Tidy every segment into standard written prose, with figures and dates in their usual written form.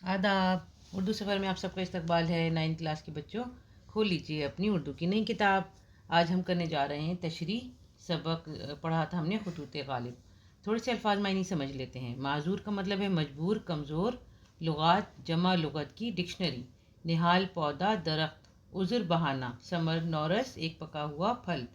आदाब। उर्दू सफ़र में आप सबका इस्तकबाल है। 9th क्लास के बच्चों, खोल लीजिए अपनी उर्दू की नई किताब। आज हम करने जा रहे हैं तशरीह। सबक पढ़ा था हमने खुतूत गालिब। थोड़े से अल्फाज मायनी समझ लेते हैं। माजूर का मतलब है मजबूर, कमज़ोर। लुगात जमा लुगत की डिक्शनरी। निहाल पौधा दरख्त। उज़र बहाना। समर नौरस एक पका हुआ फल।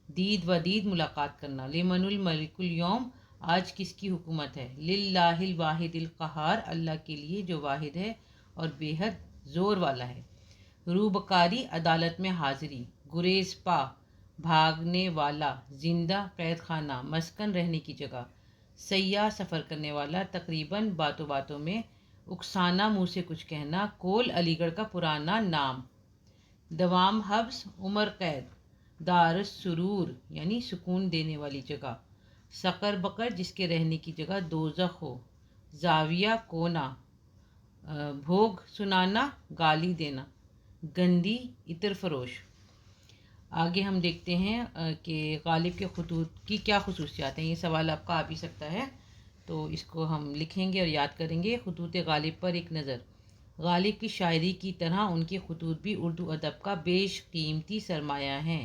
दीद व दीद मुलाकात करना। लिमनुल मलिकुल यौम आज किसकी हुकूमत है। लिल्लाहिल वाहिदिल क़हार अल्लाह के लिए जो वाहिद है और बेहद ज़ोर वाला है। रूबकारी अदालत में हाजिरी। गुरेज पा भागने वाला। जिंदा कैद खाना मस्कन रहने की जगह। सयाह सफ़र करने वाला। तकरीबन बातों बातों में। उकसाना मुँह से कुछ कहना। कोल अलीगढ़ का पुराना नाम। दवाम हब्स उम्र कैद। दारस सुरूर यानी सुकून देने वाली जगह। सकर बकर जिसके रहने की जगह दोज़ख हो। जाविया कोना। भोग सुनाना गाली देना। गंदी इतर फरोश। आगे हम देखते हैं कि गालिब के खतूत की क्या खसूसियात हैं। ये सवाल आपका आ भी सकता है, तो इसको हम लिखेंगे और याद करेंगे। खतूत गालिब पर एक नज़र। गालिब की शायरी की तरह उनके खतूत भी उर्दू अदब का बेशकीमती सरमाया हैं।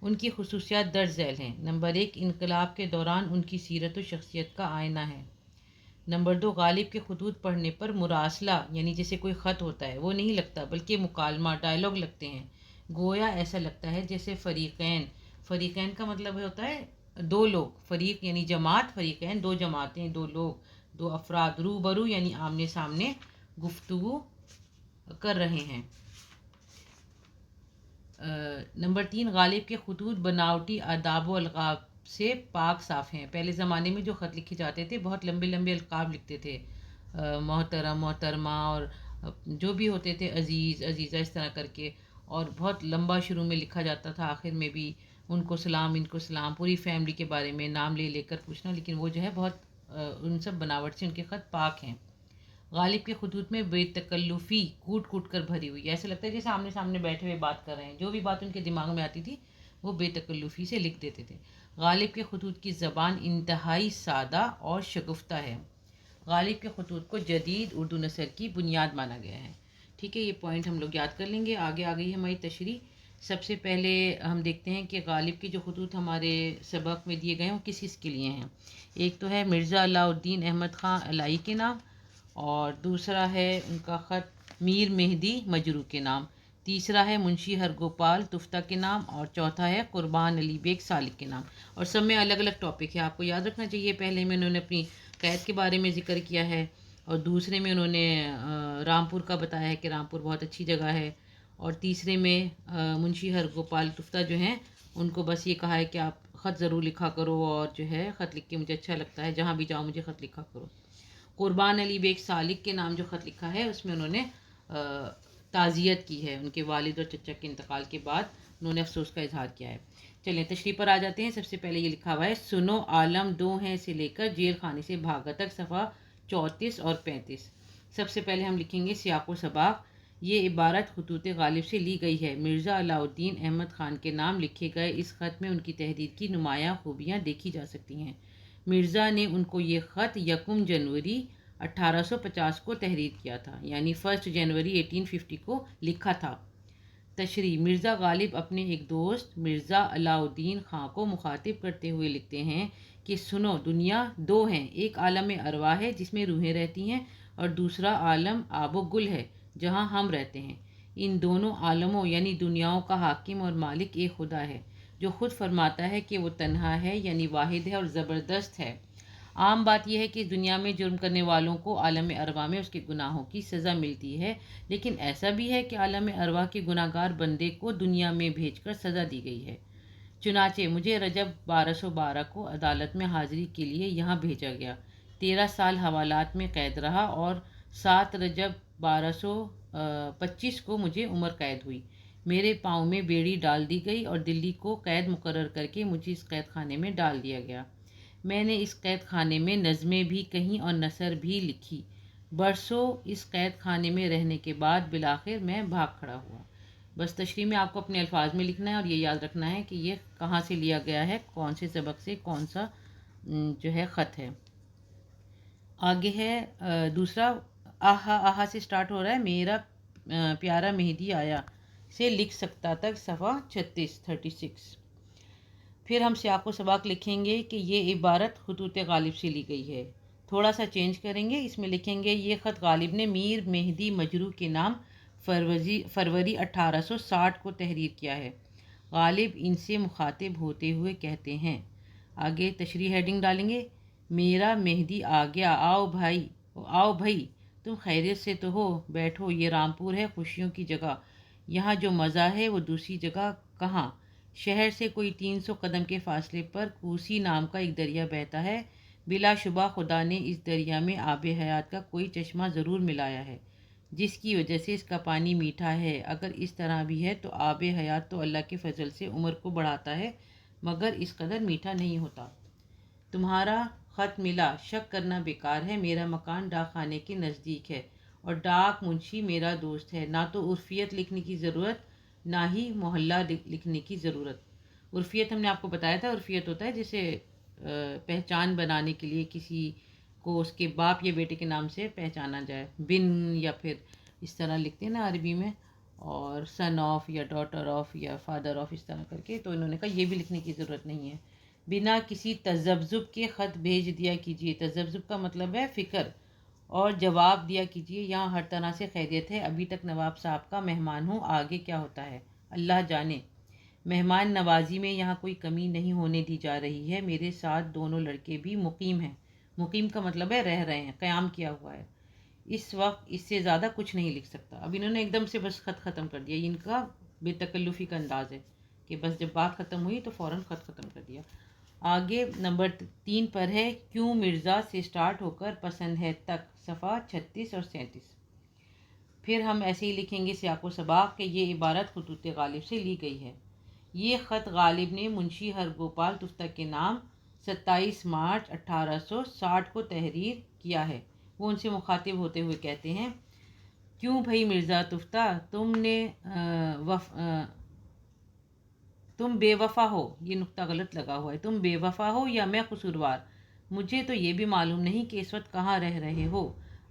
उनकी खसूसियात दर्ज झैल हैं। नंबर 1, इनकलाब के दौरान उनकी सीरत व शख्सियत का आईना है। नंबर 2, गालिब के खतूत पढ़ने पर मुरासला यानी जैसे कोई ख़त होता है वो नहीं लगता, बल्कि मुकालमा डायलॉग लगते हैं। गोया ऐसा लगता है जैसे फ़रीक़ैन। फ़रीक़ैन का मतलब होता है दो लोग। फ़रीक यानी जमात, फ़रीक़ैन दो जमातें, दो लोग, दो अफराद। रूबरू यानी आमने सामने गुफ्तगू कर रहे हैं। नंबर 3, गालिब के खतूत बनावटी आदाब व अलक़ाब से पाक साफ़ हैं। पहले ज़माने में जो ख़त लिखे जाते थे बहुत लंबे लंबे अलक़ाब लिखते थे। मोहतरम, मोहतरमा और जो भी होते थे, अज़ीज़, अज़ीज़ा, इस तरह करके। और बहुत लंबा शुरू में लिखा जाता था, आखिर में भी उनको सलाम, इनको सलाम, पूरी फैमिली के बारे में नाम ले लेकर पूछना। लेकिन वो जो है बहुत उन सब बनावट से उनके ख़त पाक हैं। गालिब के खतूत में बेतकल्लुफ़ी कूट कूट कर भरी हुई। ऐसा लगता है जैसे आमने सामने बैठे हुए बात कर रहे हैं। जो भी बात उनके दिमाग में आती थी वो बेतकल्लुफ़ी से लिख देते थे। गालिब के खतूत की ज़बान इंतहाई सादा और शगुफ्ता है। गालिब के खतूत को जदीद उर्दू नसर की बुनियाद माना गया है। ठीक है, ये पॉइंट हम लोग याद कर लेंगे। आगे आ गई हमारी तशरीह। सबसे पहले हम देखते हैं कि गालिब के जो खतूत हमारे सबक में दिए गए हैं वो किस किस के लिए हैं। एक तो है मिर्ज़ा अलाउद्दीन अहमद ख़ान अलाई के नाम, और दूसरा है उनका ख़त मीर मेहदी मजरू के नाम। तीसरा है मुंशी हरगोपाल तुफ्ता के नाम, और चौथा है कुर्बान अली बेग सालिक के नाम। और सब में अलग अलग टॉपिक है, आपको याद रखना चाहिए। पहले में उन्होंने अपनी कैद के बारे में ज़िक्र किया है, और दूसरे में उन्होंने रामपुर का बताया है कि रामपुर बहुत अच्छी जगह है। और तीसरे में मुंशी हरगोपाल तुफ्ता जो हैं उनको बस ये कहा है कि आप ख़त ज़रूर लिखा करो, और जो है ख़त लिख के मुझे अच्छा लगता है, जहाँ भी जाओ मुझे ख़त लिखा करो। कुर्बान अली बेग सालिक के नाम जो ख़त लिखा है उसमें उन्होंने ताज़ियत की है। उनके वालिद और चचा के इंतकाल के बाद उन्होंने अफसोस का इजहार किया है। चलें तशरीह पर आ जाते हैं। सबसे पहले ये लिखा हुआ है, सुनो आलम दो हैं से लेकर जेल खाने से भागा तक, सफ़ा 34 और 35। सबसे पहले हम लिखेंगे सियाक़ो सबाक़। ये इबारत खतूत गालिब से ली गई है। मिर्ज़ा अलाउद्दीन अहमद ख़ान के नाम लिखे गए इस ख़त में उनकी तहरीर की नुमायाँ खूबियाँ देखी जा सकती हैं। मिर्ज़ा ने उनको ये ख़त 1 जनवरी 1850 को तहरीर किया था, यानी 1 जनवरी 1850 को लिखा था। तशरीह। मिर्ज़ा गालिब अपने एक दोस्त मिर्ज़ा अलाउद्दीन ख़ां को मुखातिब करते हुए लिखते हैं कि सुनो, दुनिया दो हैं। एक आलम अरवाह है जिसमें रूहें रहती हैं, और दूसरा आलम आबो गुल है जहाँ हम रहते हैं। इन दोनों आलमों यानी दुनियाओं का हाकिम और मालिक एक खुदा है, जो खुद फरमाता है कि वो तन्हा है यानी वाहिद है और ज़बरदस्त है। आम बात यह है कि दुनिया में जुर्म करने वालों को आलम अरवा में उसके गुनाहों की सज़ा मिलती है, लेकिन ऐसा भी है कि आलम अरवा के गुनाहगार बंदे को दुनिया में भेजकर सज़ा दी गई है। चुनाचे मुझे रजब 1212 को अदालत में हाज़िरी के लिए यहाँ भेजा गया। 13 साल हवालात में कैद रहा, और 7 रजब 1225 को मुझे उम्र कैद हुई। मेरे पाँव में बेड़ी डाल दी गई और दिल्ली को कैद मुकर्रर करके मुझे इस कैद खाने में डाल दिया गया। मैंने इस कैद खाने में नज़में भी कहीं और नसर भी लिखी। बरसों इस कैद खाने में रहने के बाद बिलाखिर मैं भाग खड़ा हुआ। बस तशरीह में आपको अपने अल्फाज में लिखना है, और ये याद रखना है कि ये कहाँ से लिया गया है, कौन से सबक से कौन सा जो है ख़त है। आगे है दूसरा, आहा आहा से स्टार्ट हो रहा है, मेरा प्यारा मेहदी आया से लिख सकता तक, सफ़ा 36। फिर हम सियाक़ व सबाक़ लिखेंगे कि ये इबारत खतूत गालिब से ली गई है। थोड़ा सा चेंज करेंगे, इसमें लिखेंगे ये ख़त गालिब ने मीर मेहदी मजरू के नाम फरवरी 1860 को तहरीर किया है। गालिब इनसे मुखातिब होते हुए कहते हैं, आगे तशरीह हेडिंग डालेंगे, मेरा मेहदी आ गया, आओ भाई, तुम खैरियत से तो हो, बैठो, ये रामपुर है खुशियों की जगह, यहाँ जो मज़ा है वो दूसरी जगह कहाँ। शहर से कोई 300 कदम के फासले पर कोसी नाम का एक दरिया बहता है। बिलाशुबा खुदा ने इस दरिया में आब हयात का कोई चश्मा ज़रूर मिलाया है, जिसकी वजह से इसका पानी मीठा है। अगर इस तरह भी है तो आब हयात तो अल्लाह के फजल से उम्र को बढ़ाता है, मगर इस कदर मीठा नहीं होता। तुम्हारा ख़त मिला, शक करना बेकार है, मेरा मकान डाक खाने के नज़दीक है और डाक मुंशी मेरा दोस्त है। ना तो उर्फियत लिखने की ज़रूरत, ना ही मोहल्ला लिखने की ज़रूरत। उर्फियत हमने आपको बताया था, उर्फियत होता है जिसे पहचान बनाने के लिए किसी को उसके बाप या बेटे के नाम से पहचाना जाए, बिन या फिर इस तरह लिखते हैं ना अरबी में, और सन ऑफ या डॉटर ऑफ या फादर ऑफ इस तरह करके। तो इन्होंने कहा ये भी लिखने की ज़रूरत नहीं है। बिना किसी तजब्जुब के ख़त भेज दिया कीजिए। तजब्जुब का मतलब है फ़िक्र, और जवाब दिया कीजिए, यहाँ हर तरह से खैरियत है, अभी तक नवाब साहब का मेहमान हूँ, आगे क्या होता है अल्लाह जाने। मेहमान नवाजी में यहाँ कोई कमी नहीं होने दी जा रही है। मेरे साथ दोनों लड़के भी मुकीम हैं। मुकीम का मतलब है रह रहे हैं, क़याम किया हुआ है। इस वक्त इससे ज़्यादा कुछ नहीं लिख सकता। अब इन्होंने एकदम से बस ख़त ख़त्म कर दिया। इनका बेतकल्लुफ़ी का अंदाज़ है कि बस जब बात ख़त्म हुई तो फ़ौरन ख़त ख़त्म कर दिया। आगे नंबर 3 पर है, क्यों मिर्ज़ा से स्टार्ट होकर पसंद है तक, सफ़ा 36 और 37। फिर हम ऐसे ही लिखेंगे सियाक़ व सबाक़ कि ये इबारत खतूत गालिब से ली गई है। ये ख़त गालिब ने मुंशी हरगोपाल तुफ्ता के नाम 27 मार्च 1860 को तहरीर किया है। वो उनसे मुखातिब होते हुए कहते हैं, क्यों भाई मिर्ज़ा तुफ्ता, तुम बेवफ़ा हो, ये नुक्ता गलत लगा हुआ है, तुम बेवफ़ा हो या मैं कसूरवार। मुझे तो ये भी मालूम नहीं कि इस वक्त कहाँ रह रहे हो।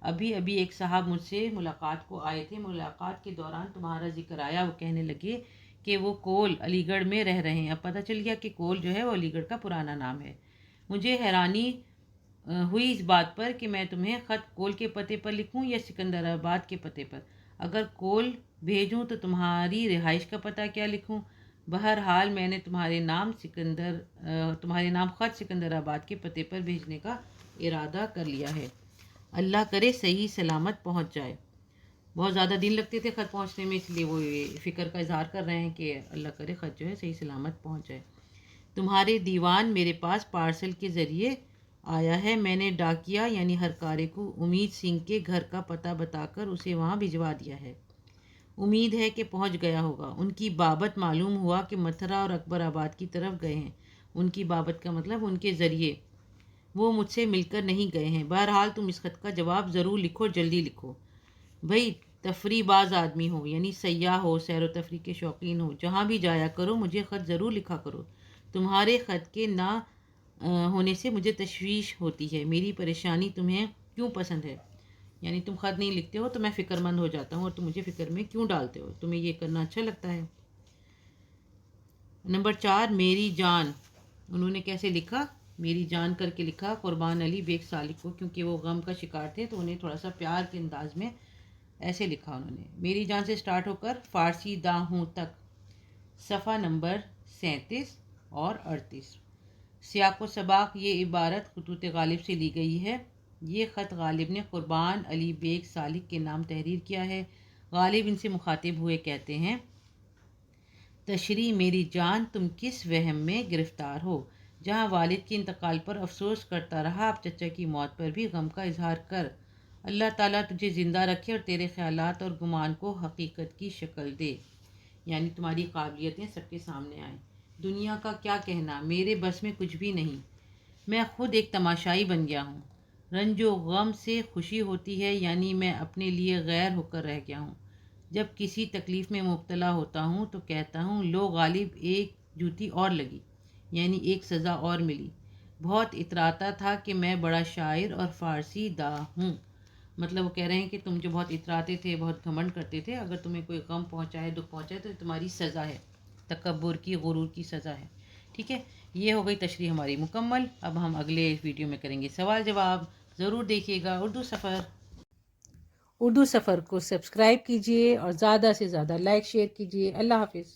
अभी अभी एक साहब मुझसे मुलाकात को आए थे, मुलाकात के दौरान तुम्हारा जिक्र आया। वो कहने लगे कि वो कोल अलीगढ़ में रह रहे हैं। अब पता चल गया कि कोल जो है वो अलीगढ़ का पुराना नाम है। मुझे हैरानी हुई इस बात पर कि मैं तुम्हें ख़त कोल के पते पर लिखूं या सिकंदराबाद के पते पर। अगर कोल भेजूं तो तुम्हारी रिहाइश का पता क्या लिखूं। बहरहाल मैंने तुम्हारे नाम ख़त सिकंदराबाद के पते पर भेजने का इरादा कर लिया है। अल्लाह करे सही सलामत पहुंच जाए। बहुत ज़्यादा दिन लगते थे ख़त पहुंचने में, इसलिए वो ये फ़िक्र का इजहार कर रहे हैं कि अल्लाह करे ख़त जो है सही सलामत पहुंच जाए। तुम्हारे दीवान मेरे पास पार्सल के ज़रिए आया है। मैंने डाकिया यानी हरकारे को उम्मीद सिंह के घर का पता बताकर उसे वहाँ भिजवा दिया है। उम्मीद है कि पहुँच गया होगा। उनकी बाबत मालूम हुआ कि मथुरा और अकबराबाद की तरफ गए हैं। उनकी बाबत का मतलब उनके ज़रिए, वो मुझसे मिलकर नहीं गए हैं। बहरहाल तुम इस ख़त का जवाब ज़रूर लिखो, जल्दी लिखो। भाई तफरीबाज आदमी हो, यानी सयाह हो, सैर व तफरी के शौकीन हो, जहाँ भी जाया करो मुझे ख़त ज़रूर लिखा करो। तुम्हारे ख़त के ना होने से मुझे तशवीश होती है। मेरी परेशानी तुम्हें क्यों पसंद है, यानी तुम ख़त नहीं लिखते हो तो मैं फ़िक्रमंद हो जाता हूँ और तुम मुझे फ़िक्र में क्यों डालते हो, तुम्हें ये करना अच्छा लगता है। नंबर 4, मेरी जान। उन्होंने कैसे लिखा, मेरी जान करके लिखा कुर्बान अली बेग सालिक को, क्योंकि वो गम का शिकार थे तो उन्हें थोड़ा सा प्यार के अंदाज में ऐसे लिखा उन्होंने। मेरी जान से स्टार्ट होकर फ़ारसी दा हूँ तक, सफ़ा नंबर 37 और 38। सियाक़ व सबाक़, ये इबारत खतूत गालिब से ली गई है। ये ख़त गालिब ने कुर्बान अली बेग सालिक के नाम तहरीर किया है। गालिब इनसे मुखातिब हुए कहते हैं, तशरी मेरी जान, तुम किस वहम में गिरफ़्तार हो। जहाँ वालिद के इंतकाल पर अफसोस करता रहा, अब चचा की मौत पर भी गम का इजहार कर। अल्लाह ताला तुझे ज़िंदा रखे और तेरे ख़यालात और गुमान को हकीकत की शक्ल दे, यानी तुम्हारी काबिलियतें सबके सामने आएँ। दुनिया का क्या कहना, मेरे बस में कुछ भी नहीं। मैं खुद एक तमाशाई बन गया हूँ। रंजो गम से खुशी होती है, यानी मैं अपने लिए गैर होकर रह गया हूँ। जब किसी तकलीफ़ में मुब्तला होता हूँ तो कहता हूँ, लो गालिब एक जूती और लगी, यानी एक सज़ा और मिली। बहुत इतराता था कि मैं बड़ा शायर और फ़ारसी दा हूँ, مطلب وہ کہہ رہے ہیں کہ تم جو بہت اتراتے تھے، بہت گھمنڈ کرتے تھے، اگر تمہیں کوئی غم پہنچائے، دکھ پہنچائے تو تمہاری سزا ہے، تکبر کی، غرور کی سزا ہے. ٹھیک ہے، یہ ہو گئی تشریح ہماری مکمل. اب ہم اگلے ویڈیو میں کریں گے سوال جواب. ضرور دیکھیے گا اردو سفر کو سبسکرائب کیجیے اور زیادہ سے زیادہ لائک شیئر کیجیے. اللہ حافظ.